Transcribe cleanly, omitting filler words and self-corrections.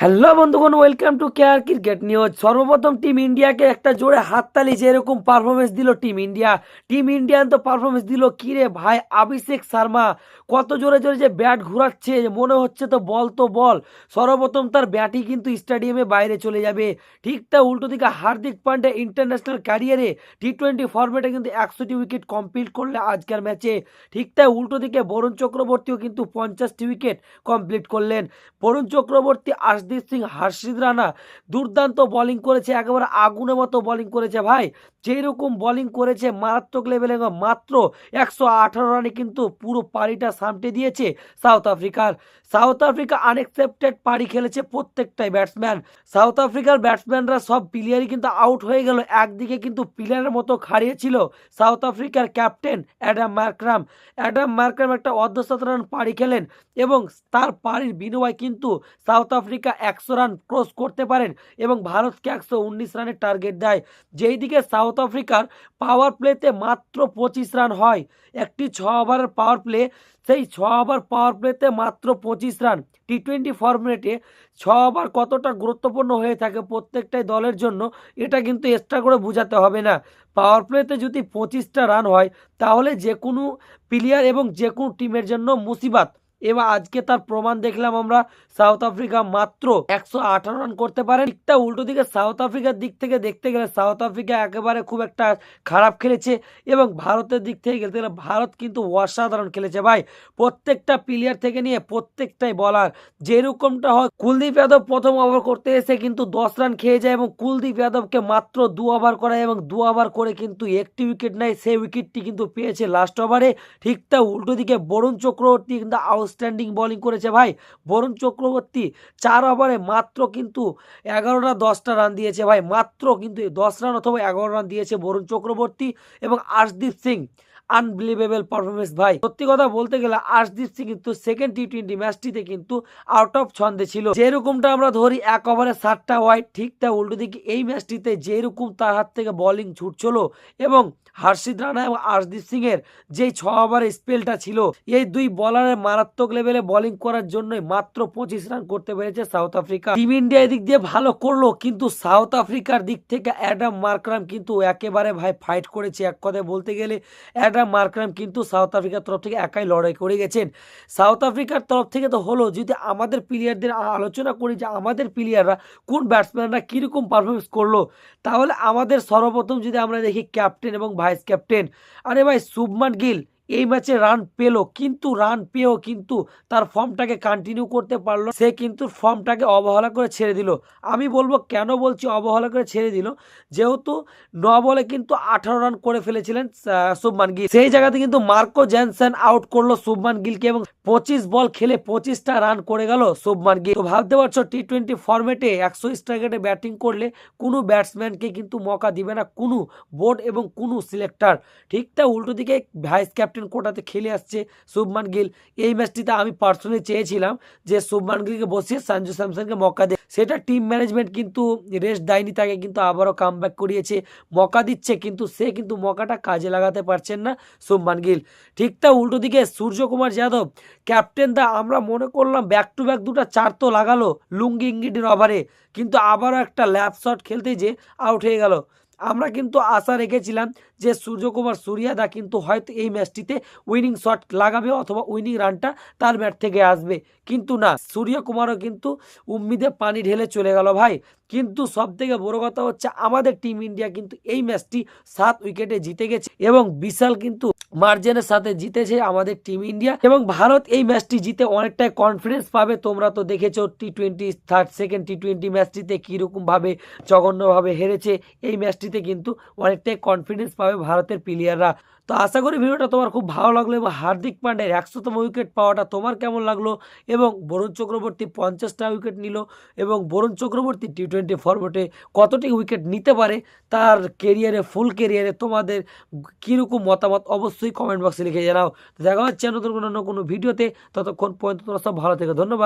Hello বন্ধুগণ, welcome to care cricket news. সর্বপ্রথম team ইন্ডিয়াকে একটা জোরে হাততালি, যেরকম পারফরমেন্স দিল টিম ইন্ডিয়ান তো পারফরমেন্স দিল কি রে ভাই। অভিষেক শর্মা কত জোরে জোরে যে ব্যাট ঘুরাচ্ছে, মনে হচ্ছে তো বল। সর্বপ্রথম তার ব্যাটই কিন্তু স্টেডিয়ামে বাইরে চলে যাবে। ঠিক তা উল্টো দিকে হার্দিক পান্ডে ইন্টারন্যাশনাল ক্যারিয়ারে টি-20 ফরম্যাটে কিন্তু 100টি উইকেট কমপ্লিট করলে আজকের ম্যাচে। ঠিক তাই উল্টো দিকে বরুণ চক্রবর্তীও কিন্তু 50টি উইকেট কমপ্লিট করলেন। বরুণ চক্রবর্তী, আশদীপ সিং, হর্ষিত রানা দুর্দান্ত বোলিং করেছে, একেবারে আগুনের মতো বোলিং করেছে ভাই। যেরকম বোলিং করেছে মারাত্মক লেভেলে, মাত্র 118 রানে কিন্তু পুরো পারিটা সামটে দিয়েছে সাউথ আফ্রিকা আনএক্সপেক্টেড পারি খেলেছে প্রত্যেকটাই ব্যাটসম্যান। সাউথ আফ্রিকার ব্যাটসম্যানরা সব প্লেয়ারই কিন্তু আউট হয়ে গেল। একদিকে কিন্তু প্লেয়ারের মতো হারিয়েছিল সাউথ আফ্রিকার ক্যাপ্টেন অ্যাডাম মার্ক্রাম একটা অর্ধশত রান পারি খেলেন এবং তার পারির বিনিময়ে কিন্তু সাউথ আফ্রিকা 100 রান ক্রস করতে পারেন এবং ভারতকে 119 রানের টার্গেট দেয়। যেই দিকে সাউথ আফ্রিকার পাওয়ার প্লেতে মাত্র 25 রান হয়। একটি 6 ওভারের পাওয়ার প্লে, সেই 6 ওভার পাওয়ার প্লেতে মাত্র 25 রান। টি-20 ফরম্যাটে 6 ওভার কতটা গুরুত্বপূর্ণ হয়ে থাকে প্রত্যেকটাই দলের জন্য, এটা কিন্তু এক্সট্রা করে বোঝাতে হবে না। পাওয়ার প্লেতে যদি 25টা রান হয় তাহলে যে কোনো প্লেয়ার এবং যে কোনো টিমের জন্য মুসিবত। এবার আজকে তার প্রমাণ দেখলাম আমরা। সাউথ আফ্রিকা মাত্র 118 রান করতে পারেন। ঠিকটা উল্টো দিকে সাউথ আফ্রিকার দিক থেকে দেখতে গেলে সাউথ আফ্রিকা একেবারে খুব একটা খারাপ খেলেছে এবং ভারতের দিক থেকে খেলতে গেলে ভারত কিন্তু অসাধারণ খেলেছে ভাই। প্রত্যেকটা প্লেয়ার থেকে নিয়ে প্রত্যেকটাই বলার, যেরকমটা হয় কুলদীপ যাদব প্রথম ওভার করতে এসে কিন্তু 10 রান খেয়ে যায় এবং কুলদীপ যাদবকে মাত্র 2 ওভার করায় এবং 2 ওভার করে কিন্তু একটি উইকেট নেয়। সেই উইকেটটি কিন্তু পেয়েছে লাস্ট ওভারে। ঠিক তা উল্টো দিকে বরুণ চক্রবর্তী কিন্তু আউটস্ট্যান্ডিং বোলিং করেছে ভাই। বরুণ চক্রবর্তী 4 ওভারে মাত্র কিন্তু 11টা 10টা রান দিয়েছে ভাই। মাত্র কিন্তু 10 রান অথবা 11 রান দিয়েছে বরুণ চক্রবর্তী এবং আশদীপ সিং আনবিলিভেবল পারফরমেন্স ভাই। সত্যি কথা বলতে গেলে আশদীপ সিং কিন্তু সেকেন্ড টি-20 ম্যাচটিতে কিন্তু আউট অফ ছন্দে ছিল। যেরকমটা আমরা ধরি 1 ওভারে 7টা ওয়াইড, ঠিক তা উল্টো দিকে এই ম্যাচটিতে যেরকম তার হাত থেকে বোলিং ছুটছিল এবং হর্ষিত রানা এবং আশদীপ সিং এর যেই 6 ওভারের স্পেলটা ছিল, এই দুই বলারের মারাত্মক লেভেলে বোলিং করার জন্যই মাত্র 25 রান করতে পেরেছে সাউথ আফ্রিকা। টিম ইন্ডিয়া এদিক দিয়ে ভালো করলো, কিন্তু সাউথ আফ্রিকার দিক থেকে অ্যাডাম মার্ক্রাম কিন্তু একেবারে ভাই ফাইট করেছে। এক কথায় বলতে গেলে অ্যাডাম মার্ক্রাম কিন্তু সাউথ আফ্রিকার তরফ থেকে একাই লড়াই করে গেছেন। সাউথ আফ্রিকার তরফ থেকে তো হলো, যদি আমাদের প্লেয়ারদের আলোচনা করি যে আমাদের প্লেয়াররা কোন ব্যাটসম্যানরা কীরকম পারফরমেন্স করলো, তাহলে আমাদের সর্বপ্রথম যদি আমরা দেখি ক্যাপ্টেন এবং ভাইস ক্যাপ্টেন। আরে ভাই, শুভমান গিল এই ম্যাচে রান পেলো, কিন্তু রান পেয়েও কিন্তু তার ফর্মটাকে কন্টিনিউ করতে পারলো। সে কিন্তু ফর্মটাকে অবহেলা করে ছেড়ে দিল। আমি বলবো কেন বলছি অবহেলা করে ছেড়ে দিল, যেহেতু 9 বলে কিন্তু 18 রান করে ফেলেছিলেন শুভমান গিল। সেই জায়গাতে কিন্তু মার্কো জেনসেন আউট করলো শুভমান গিলকে এবং 25 বল খেলে 25টা রান করে গেল শুভমান গিল। তো ভাবতে পারছো টি-20 ফরম্যাটে 100 স্ট্রাইকে ব্যাটিং করলে কোনো ব্যাটসম্যানকে কিন্তু মৌকা দিবে না কোনো বোর্ড এবং কোনো সিলেক্টর। ঠিক তা উল্টো দিকে ভাইস ক্যাপ্টেন কোটাতে খেলে আসছে শুভমান গিল। এই ম্যাচটিতে আমি পার্সোনালি চেয়েছিলাম যে শুভমান গিলকে বসিয়ে সঞ্জু স্যামসনকে মৌকা দেয়, সেটা টিম ম্যানেজমেন্ট কিন্তু রেস্ট দেয়নি তাকে, কিন্তু আবারও কামব্যাক করিয়েছে, মৌকা দিচ্ছে, কিন্তু সে কিন্তু মৌকাটা কাজে লাগাতে পারছেন না শুভমান গিল। ঠিক তা উল্টো দিকে সূর্যকুমার যাদব ক্যাপ্টেন আমরা মনে করলাম ব্যাক টু ব্যাক 2টা 4 তো লাগালো লুঙ্গি ইঙ্গিডির ওভারে, কিন্তু আবারও একটা ল্যাপ শট খেলতে যে আউট হয়ে গেল। আমরা কিন্তু আশা রেখেছিলাম যে সূর্যকুমার সুরিয়াদা কিন্তু হয়তো এই ম্যাচটিতে উইনিং শট লাগাবে অথবা উইনিং রানটা তার ব্যাট থেকে আসবে, কিন্তু না, সূর্যকুমারও কিন্তু উম্মিদে পানি ঢেলে চলে গেল ভাই। কিন্তু সব থেকে বড় কথা হচ্ছে আমাদের টিম ইন্ডিয়া কিন্তু এই ম্যাচটি 7 উইকেটে জিতে গেছে এবং বিশাল কিন্তু মার্জিনের সাথে জিতেছে আমাদের টিম ইন্ডিয়া এবং ভারত এই ম্যাচটি জিতে অনেকটাই কনফিডেন্স পাবে। তোমরা তো দেখেছো টি-20 সেকেন্ড টি-20 ম্যাচটিতে কীরকম ভাবে জঘন্যভাবে হেরেছে, এই ম্যাচটিতে কিন্তু অনেকটাই কনফিডেন্স পাবে ভারতের প্লেয়াররা। তো আশা করি ভিডিওটা তোমার খুব ভালো লাগলো এবং হার্দিক পান্ডের 100তম উইকেট পাওয়াটা তোমার কেমন লাগলো এবং বরুণ চক্রবর্তী 50টা উইকেট নিল এবং বরুণ চক্রবর্তী টি-20 ফরম্যাটে কতটি উইকেট নিতে পারে তার কেরিয়ারে, ফুল কেরিয়ারে তোমাদের কীরকম মতামত অবশ্যই কমেন্ট বক্সে লিখে জানাও। দেখা হচ্ছে নতুন কোনো ভিডিওতে, ততক্ষণ পর্যন্ত তোমরা সব ভালো থেকে ধন্যবাদ।